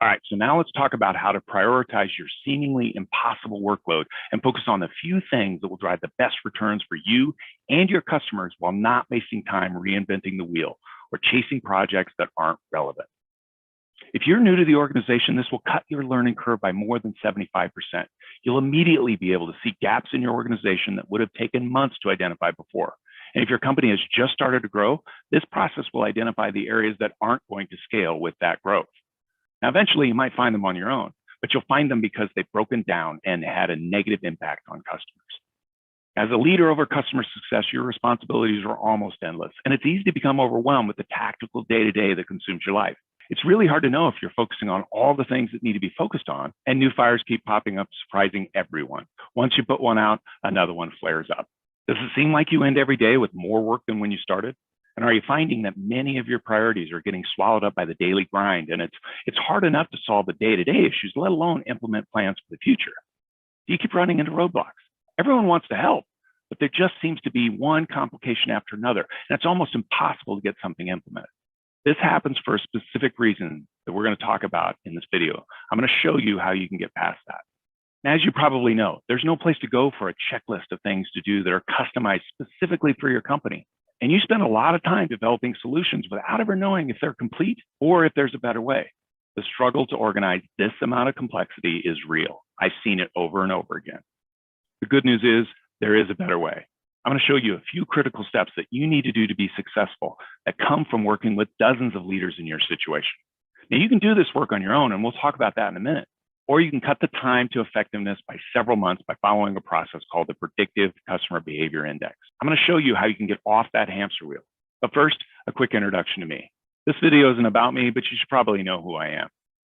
All right, so now let's talk about how to prioritize your seemingly impossible workload and focus on the few things that will drive the best returns for you and your customers while not wasting time reinventing the wheel or chasing projects that aren't relevant. If you're new to the organization, this will cut your learning curve by more than 75%. You'll immediately be able to see gaps in your organization that would have taken months to identify before. And if your company has just started to grow, this process will identify the areas that aren't going to scale with that growth. Now, eventually, you might find them on your own, but you'll find them because they've broken down and had a negative impact on customers. As a leader over customer success, your responsibilities are almost endless, and it's easy to become overwhelmed with the tactical day-to-day that consumes your life. It's really hard to know if you're focusing on all the things that need to be focused on, and new fires keep popping up, surprising everyone. Once you put one out, another one flares up. Does it seem like you end every day with more work than when you started? And are you finding that many of your priorities are getting swallowed up by the daily grind, and it's hard enough to solve the day-to-day issues, let alone implement plans for the future? Do you keep running into roadblocks? Everyone wants to help, but there just seems to be one complication after another, and it's almost impossible to get something implemented. This happens for a specific reason that we're going to talk about in this video. I'm going to show you how you can get past that. Now, as you probably know, there's no place to go for a checklist of things to do that are customized specifically for your company. And you spend a lot of time developing solutions without ever knowing if they're complete or if there's a better way. The struggle to organize this amount of complexity is real. I've seen it over and over again. The good news is there is a better way. I'm going to show you a few critical steps that you need to do to be successful that come from working with dozens of leaders in your situation. Now, you can do this work on your own, and we'll talk about that in a minute. Or you can cut the time to effectiveness by several months by following a process called the Predictive Customer Behavior Index. I'm going to show you how you can get off that hamster wheel. But first, a quick introduction to me. This video isn't about me, but you should probably know who I am.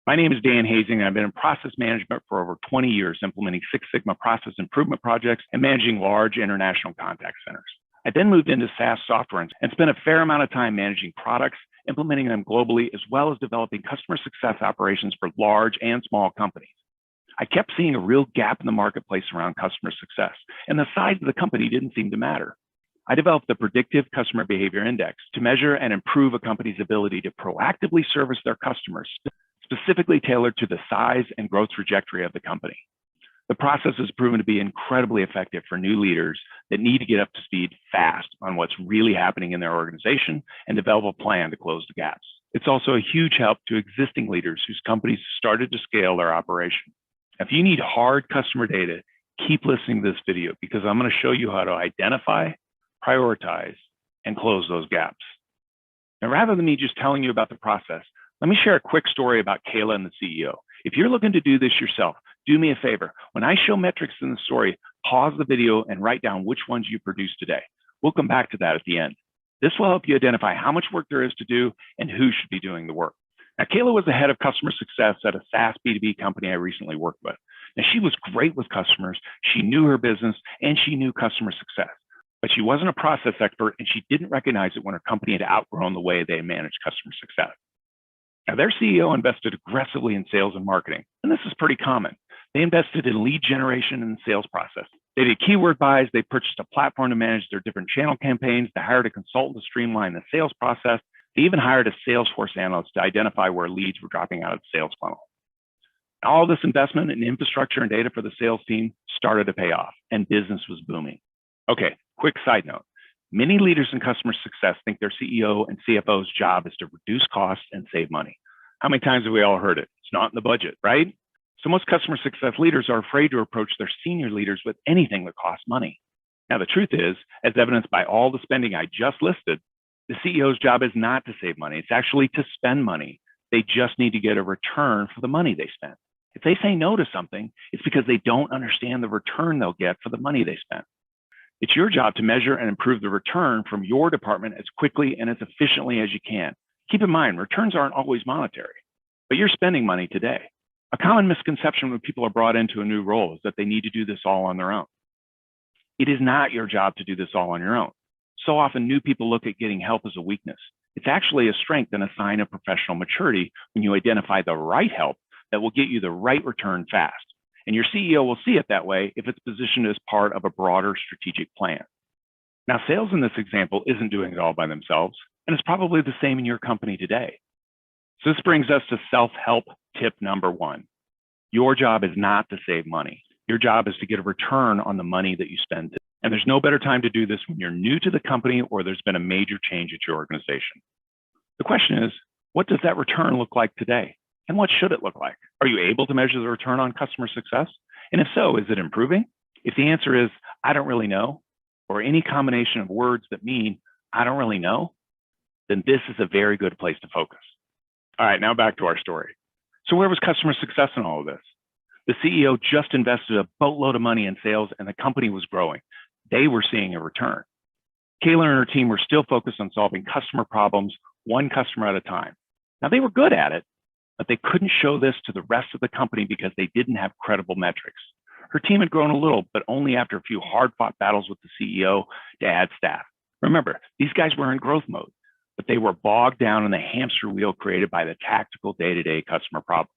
My name is Dan Hazing, and I've been in process management for over 20 years, implementing Six Sigma process improvement projects and managing large international contact centers. I then moved into SaaS software and spent a fair amount of time managing products, implementing them globally, as well as developing customer success operations for large and small companies. I kept seeing a real gap in the marketplace around customer success, and the size of the company didn't seem to matter. I developed the Predictive Customer Behavior Index to measure and improve a company's ability to proactively service their customers, specifically tailored to the size and growth trajectory of the company. The process has proven to be incredibly effective for new leaders that need to get up to speed fast on what's really happening in their organization and develop a plan to close the gaps. It's also a huge help to existing leaders whose companies started to scale their operation. If you need hard customer data, keep listening to this video because I'm going to show you how to identify, prioritize, and close those gaps. Now, rather than me just telling you about the process, let me share a quick story about Kayla and the CEO. If you're looking to do this yourself, do me a favor. When I show metrics in the story, pause the video and write down which ones you produced today. We'll come back to that at the end. This will help you identify how much work there is to do and who should be doing the work. Now, Kayla was the head of customer success at a SaaS B2B company I recently worked with. Now, she was great with customers. She knew her business and she knew customer success, but she wasn't a process expert and she didn't recognize it when her company had outgrown the way they managed customer success. Now, their CEO invested aggressively in sales and marketing, and this is pretty common. They invested in lead generation and sales process. They did keyword buys. They purchased a platform to manage their different channel campaigns. They hired a consultant to streamline the sales process. They even hired a Salesforce analyst to identify where leads were dropping out of the sales funnel. All this investment in infrastructure and data for the sales team started to pay off, and business was booming. Okay, quick side note. Many leaders in customer success think their CEO and CFO's job is to reduce costs and save money. How many times have we all heard it? It's not in the budget, right? So most customer success leaders are afraid to approach their senior leaders with anything that costs money. Now, the truth is, as evidenced by all the spending I just listed, the CEO's job is not to save money. It's actually to spend money. They just need to get a return for the money they spent. If they say no to something, it's because they don't understand the return they'll get for the money they spent. It's your job to measure and improve the return from your department as quickly and as efficiently as you can. Keep in mind, returns aren't always monetary, but you're spending money today. A common misconception when people are brought into a new role is that they need to do this all on their own. It is not your job to do this all on your own. So often new people look at getting help as a weakness. It's actually a strength and a sign of professional maturity when you identify the right help that will get you the right return fast. And your CEO will see it that way if it's positioned as part of a broader strategic plan. Now, sales in this example isn't doing it all by themselves, and it's probably the same in your company today. So this brings us to self-help tip number one. Your job is not to save money. Your job is to get a return on the money that you spend. And there's no better time to do this when you're new to the company or there's been a major change at your organization. The question is, what does that return look like today? And what should it look like? Are you able to measure the return on customer success? And if so, is it improving? If the answer is, I don't really know, or any combination of words that mean, I don't really know, then this is a very good place to focus. All right, now back to our story. So where was customer success in all of this? The CEO just invested a boatload of money in sales and the company was growing. They were seeing a return. Kayla and her team were still focused on solving customer problems, one customer at a time. Now they were good at it, but they couldn't show this to the rest of the company because they didn't have credible metrics. Her team had grown a little, but only after a few hard-fought battles with the CEO to add staff. Remember, these guys were in growth mode, but they were bogged down in the hamster wheel created by the tactical day-to-day customer problems.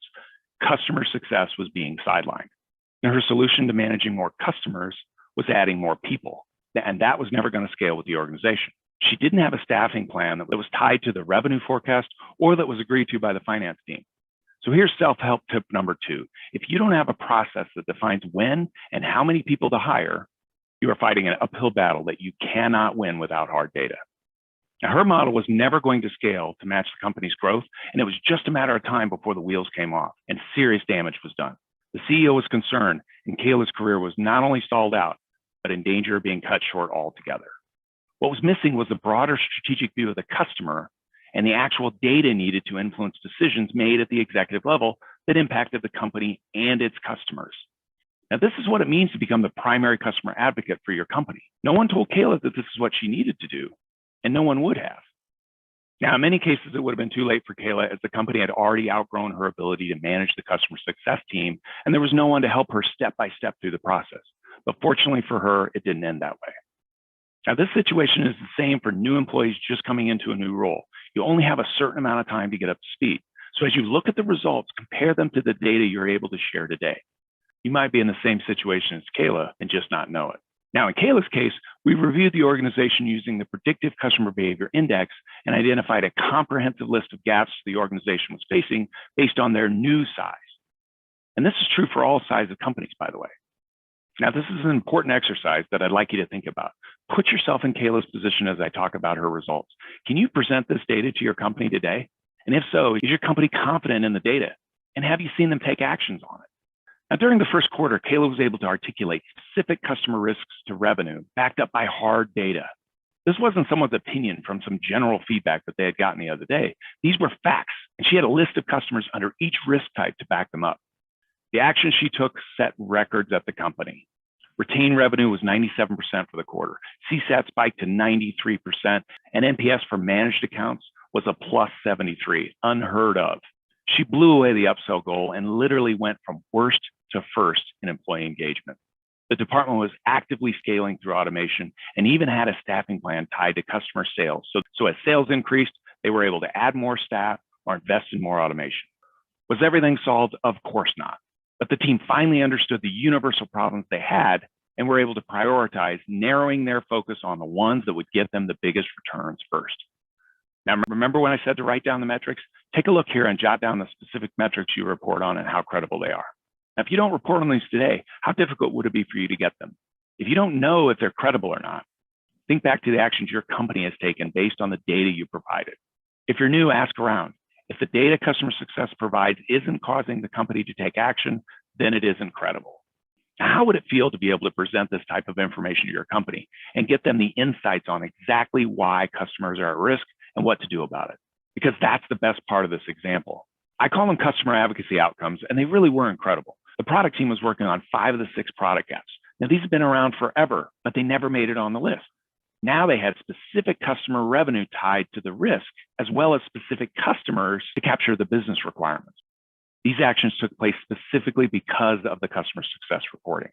Customer success was being sidelined. And her solution to managing more customers was adding more people, and that was never going to scale with the organization. She didn't have a staffing plan that was tied to the revenue forecast or that was agreed to by the finance team. So here's self-help tip number two. If you don't have a process that defines when and how many people to hire, you are fighting an uphill battle that you cannot win without hard data. Now, her model was never going to scale to match the company's growth, and it was just a matter of time before the wheels came off and serious damage was done. The CEO was concerned, and Kayla's career was not only stalled out, but in danger of being cut short altogether. What was missing was a broader strategic view of the customer and the actual data needed to influence decisions made at the executive level that impacted the company and its customers. Now, this is what it means to become the primary customer advocate for your company. No one told Kayla that this is what she needed to do, and no one would have. Now, in many cases, it would have been too late for Kayla as the company had already outgrown her ability to manage the customer success team, and there was no one to help her step by step through the process. But fortunately for her, it didn't end that way. Now, this situation is the same for new employees just coming into a new role. You only have a certain amount of time to get up to speed. So as you look at the results, compare them to the data you're able to share today. You might be in the same situation as Kayla and just not know it. Now, in Kayla's case, we reviewed the organization using the Predictive Customer Behavior Index and identified a comprehensive list of gaps the organization was facing based on their new size. And this is true for all sizes of companies, by the way. Now, this is an important exercise that I'd like you to think about. Put yourself in Kayla's position as I talk about her results. Can you present this data to your company today? And if so, is your company confident in the data? And have you seen them take actions on it? Now, during the first quarter, Kayla was able to articulate specific customer risks to revenue backed up by hard data. This wasn't someone's opinion from some general feedback that they had gotten the other day. These were facts, and she had a list of customers under each risk type to back them up. The actions she took set records at the company. Retained revenue was 97% for the quarter. CSAT spiked to 93%, and NPS for managed accounts was a plus 73, unheard of. She blew away the upsell goal and literally went from worst to first in employee engagement. The department was actively scaling through automation and even had a staffing plan tied to customer sales. So as sales increased, they were able to add more staff or invest in more automation. Was everything solved? Of course not. But the team finally understood the universal problems they had and were able to prioritize, narrowing their focus on the ones that would get them the biggest returns first. Now, remember when I said to write down the metrics? Take a look here and jot down the specific metrics you report on and how credible they are. Now, if you don't report on these today, how difficult would it be for you to get them? If you don't know if they're credible or not, think back to the actions your company has taken based on the data you provided. If you're new, ask around. If the data customer success provides isn't causing the company to take action, then it isn't credible. Now, how would it feel to be able to present this type of information to your company and get them the insights on exactly why customers are at risk and what to do about it? Because that's the best part of this example. I call them customer advocacy outcomes, and they really were incredible. The product team was working on 5 of the 6 product gaps. Now, these have been around forever, but they never made it on the list. Now they had specific customer revenue tied to the risk, as well as specific customers to capture the business requirements. These actions took place specifically because of the customer success reporting.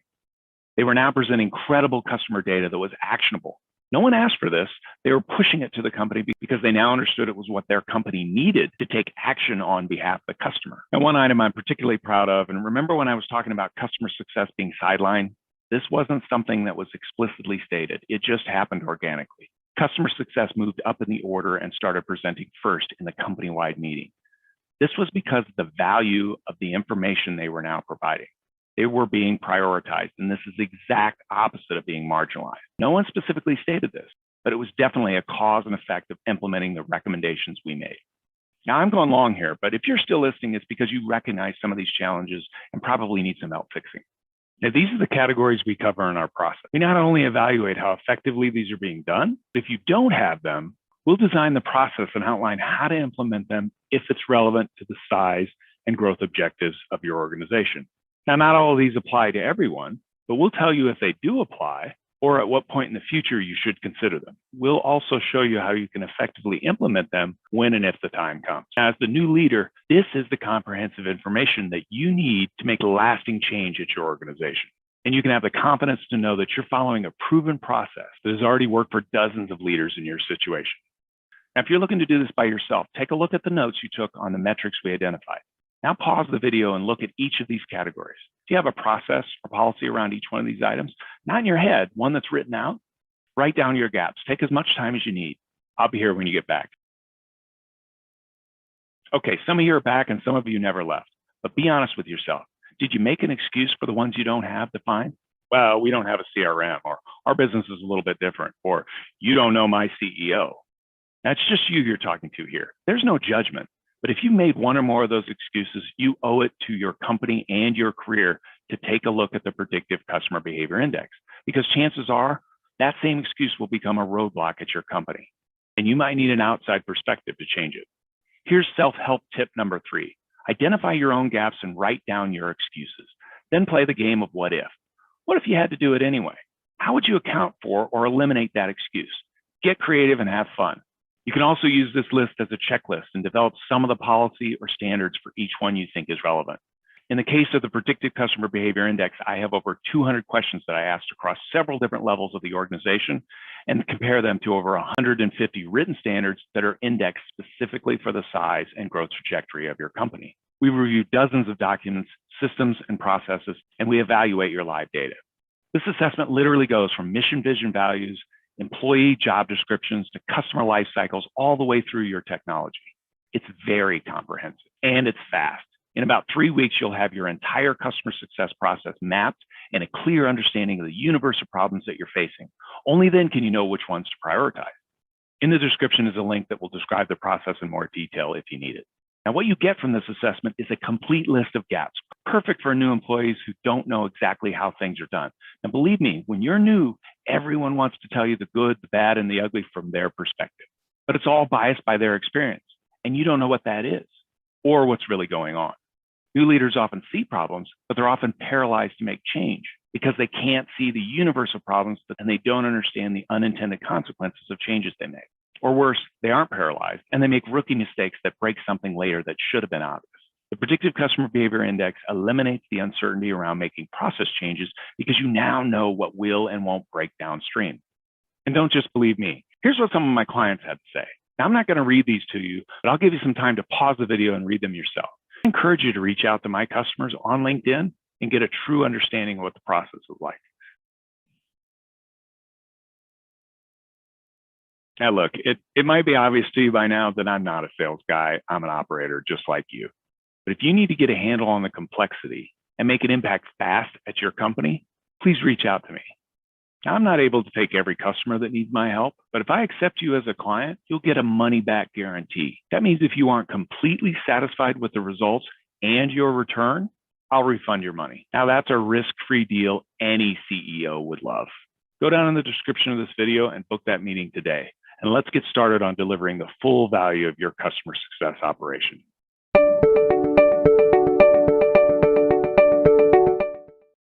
They were now presenting credible customer data that was actionable. No one asked for this. They were pushing it to the company because they now understood it was what their company needed to take action on behalf of the customer. And one item I'm particularly proud of, and remember when I was talking about customer success being sidelined? This wasn't something that was explicitly stated. It just happened organically. Customer success moved up in the order and started presenting first in the company-wide meeting. This was because of the value of the information they were now providing. They were being prioritized, and this is the exact opposite of being marginalized. No one specifically stated this, but it was definitely a cause and effect of implementing the recommendations we made. Now, I'm going long here, but if you're still listening, it's because you recognize some of these challenges and probably need some help fixing. Now, these are the categories we cover in our process. We not only evaluate how effectively these are being done, but if you don't have them, we'll design the process and outline how to implement them if it's relevant to the size and growth objectives of your organization. Now, not all of these apply to everyone, but we'll tell you if they do apply or at what point in the future you should consider them. We'll also show you how you can effectively implement them when and if the time comes. As the new leader, this is the comprehensive information that you need to make lasting change at your organization. And you can have the confidence to know that you're following a proven process that has already worked for dozens of leaders in your situation. Now, if you're looking to do this by yourself, take a look at the notes you took on the metrics we identified. Now pause the video and look at each of these categories. Do you have a process or policy around each one of these items? Not in your head, one that's written out. Write down your gaps. Take as much time as you need. I'll be here when you get back. Okay, some of you are back and some of you never left, but be honest with yourself. Did you make an excuse for the ones you don't have defined? Well, we don't have a CRM, or our business is a little bit different, or you don't know my CEO. That's just you're talking to here. There's no judgment. But if you made one or more of those excuses, you owe it to your company and your career to take a look at the Predictive Customer Behavior Index, because chances are that same excuse will become a roadblock at your company, and you might need an outside perspective to change it. Here's self-help tip number 3. Identify your own gaps and write down your excuses. Then play the game of what if. What if you had to do it anyway? How would you account for or eliminate that excuse? Get creative and have fun. You can also use this list as a checklist and develop some of the policy or standards for each one you think is relevant. In the case of the Predictive Customer Behavior Index, I have over 200 questions that I asked across several different levels of the organization and compare them to over 150 written standards that are indexed specifically for the size and growth trajectory of your company. We review dozens of documents, systems, and processes, and we evaluate your live data. This assessment literally goes from mission, vision, values, employee job descriptions to customer life cycles, all the way through your technology. It's very comprehensive and it's fast. In about 3 weeks, you'll have your entire customer success process mapped and a clear understanding of the universe of problems that you're facing. Only then can you know which ones to prioritize. In the description is a link that will describe the process in more detail if you need it. Now, what you get from this assessment is a complete list of gaps, perfect for new employees who don't know exactly how things are done. And believe me, when you're new, everyone wants to tell you the good, the bad, and the ugly from their perspective. But it's all biased by their experience, and you don't know what that is or what's really going on. New leaders often see problems, but they're often paralyzed to make change because they can't see the universe of problems and they don't understand the unintended consequences of changes they make. Or worse, they aren't paralyzed and they make rookie mistakes that break something later that should have been obvious. The Predictive Customer Behavior Index eliminates the uncertainty around making process changes because you now know what will and won't break downstream. And don't just believe me. Here's what some of my clients had to say. Now, I'm not going to read these to you, but I'll give you some time to pause the video and read them yourself. I encourage you to reach out to my customers on LinkedIn and get a true understanding of what the process is like. Now, look, it might be obvious to you by now that I'm not a sales guy. I'm an operator just like you. But if you need to get a handle on the complexity and make an impact fast at your company, please reach out to me. Now, I'm not able to take every customer that needs my help, but if I accept you as a client, you'll get a money-back guarantee. That means if you aren't completely satisfied with the results and your return, I'll refund your money. Now, that's a risk-free deal any CEO would love. Go down in the description of this video and book that meeting today. And let's get started on delivering the full value of your customer success operation.